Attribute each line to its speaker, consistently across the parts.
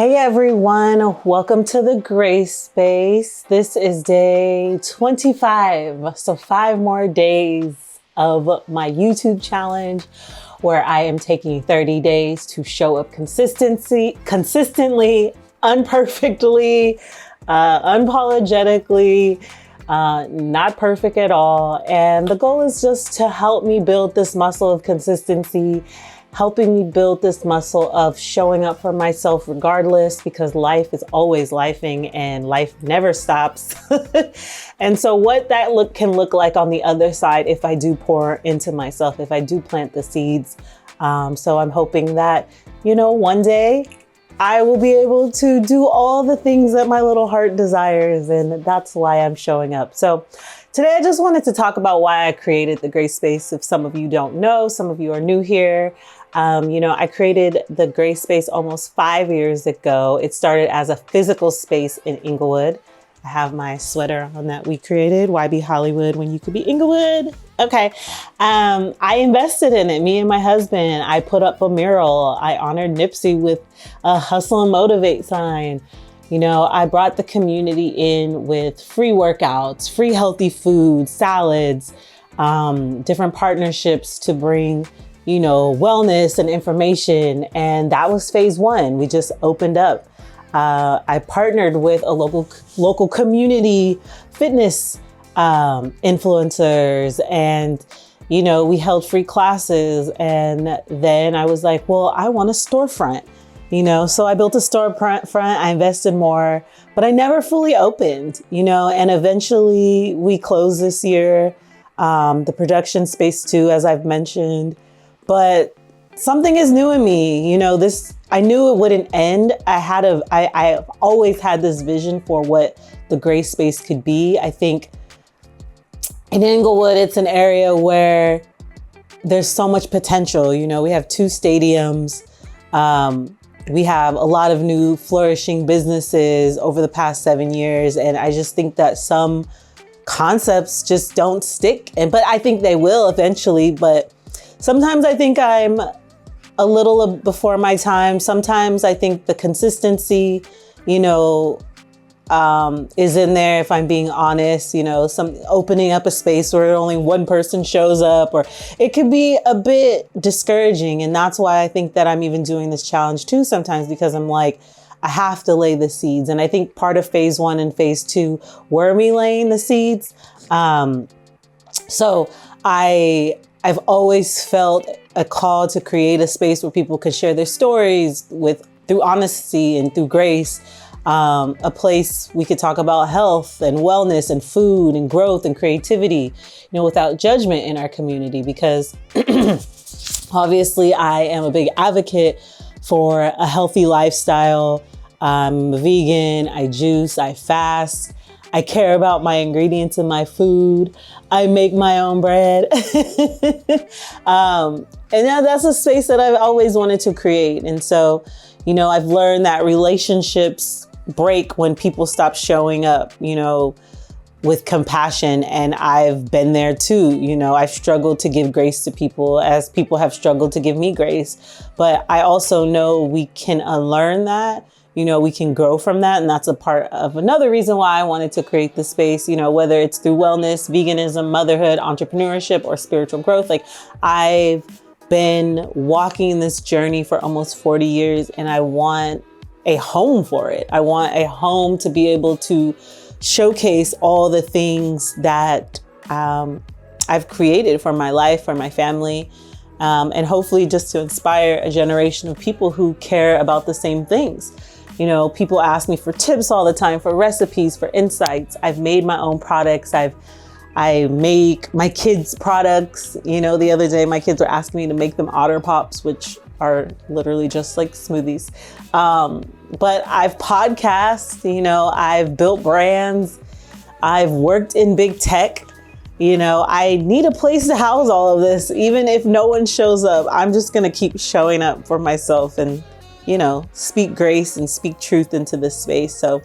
Speaker 1: Hey everyone, welcome to the Grace Space. This is day 25, so 5 more days of my YouTube challenge where I am taking 30 days to show up consistently, unperfectly, unapologetically, not perfect at all. And the goal is just to help me build this muscle of consistency, helping me build this muscle of showing up for myself regardless, because life is always lifing and life never stops. And so what that can look like on the other side if I do pour into myself, if I do plant the seeds. So I'm hoping that, one day I will be able to do all the things that my little heart desires, and that's why I'm showing up. So today I just wanted to talk about why I created the Grace Space. If some of you don't know, some of you are new here. I created the Grace Space almost 5 years ago. It started as a physical space in Inglewood. I have my sweater on that we created. Why be Hollywood when you could be Inglewood? Okay. I invested in it. Me and my husband, I put up a mural. I honored Nipsey with a hustle and motivate sign. I brought the community in with free workouts, free healthy food, salads, different partnerships to bring wellness and information. And that was phase 1. We just opened up. I partnered with a local community fitness influencers, and we held free classes. And then I was like, well, I want a storefront, so I built a storefront. I invested more, but I never fully opened, and eventually we closed this year, the production space too, as I've mentioned. But something is new in me, I knew it wouldn't end. I've always had this vision for what the Grace Space could be. I think in Inglewood, it's an area where there's so much potential. We have 2 stadiums. We have a lot of new flourishing businesses over the past 7 years. And I just think that some concepts just don't stick. But I think they will eventually. But sometimes I think I'm a little before my time. Sometimes I think the consistency, is in there, if I'm being honest, some opening up a space where only one person shows up, or it could be a bit discouraging. And that's why I think that I'm even doing this challenge too sometimes, because I'm like, I have to lay the seeds. And I think part of phase 1 and phase 2 were me laying the seeds. So I've always felt a call to create a space where people could share their stories through honesty and through grace. A place we could talk about health and wellness and food and growth and creativity, without judgment in our community, because obviously I am a big advocate for a healthy lifestyle. I'm a vegan, I juice, I fast. I care about my ingredients in my food. I make my own bread. And that's a space that I've always wanted to create. And so, I've learned that relationships break when people stop showing up, with compassion. And I've been there too. I've struggled to give grace to people as people have struggled to give me grace. But I also know we can unlearn that. We can grow from that. And that's a part of another reason why I wanted to create the space, whether it's through wellness, veganism, motherhood, entrepreneurship, or spiritual growth. Like, I've been walking this journey for almost 40 years, and I want a home for it. I want a home to be able to showcase all the things that I've created for my life, for my family, and hopefully just to inspire a generation of people who care about the same things. People ask me for tips all the time, for recipes, for insights. I've made my own products. I make my kids' products. The other day, my kids were asking me to make them Otter Pops, which are literally just like smoothies. But I've podcasted, I've built brands. I've worked in big tech. I need a place to house all of this. Even if no one shows up, I'm just going to keep showing up for myself and, speak grace and speak truth into this space. So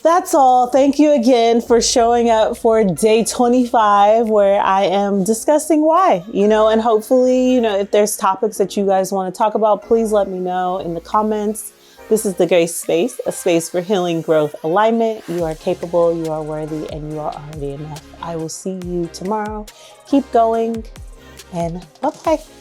Speaker 1: that's all. Thank you again for showing up for day 25, where I am discussing why, and hopefully, if there's topics that you guys want to talk about, please let me know in the comments. This is the Grace Space, a space for healing, growth, alignment. You are capable, you are worthy, and you are already enough. I will see you tomorrow. Keep going, and bye-bye.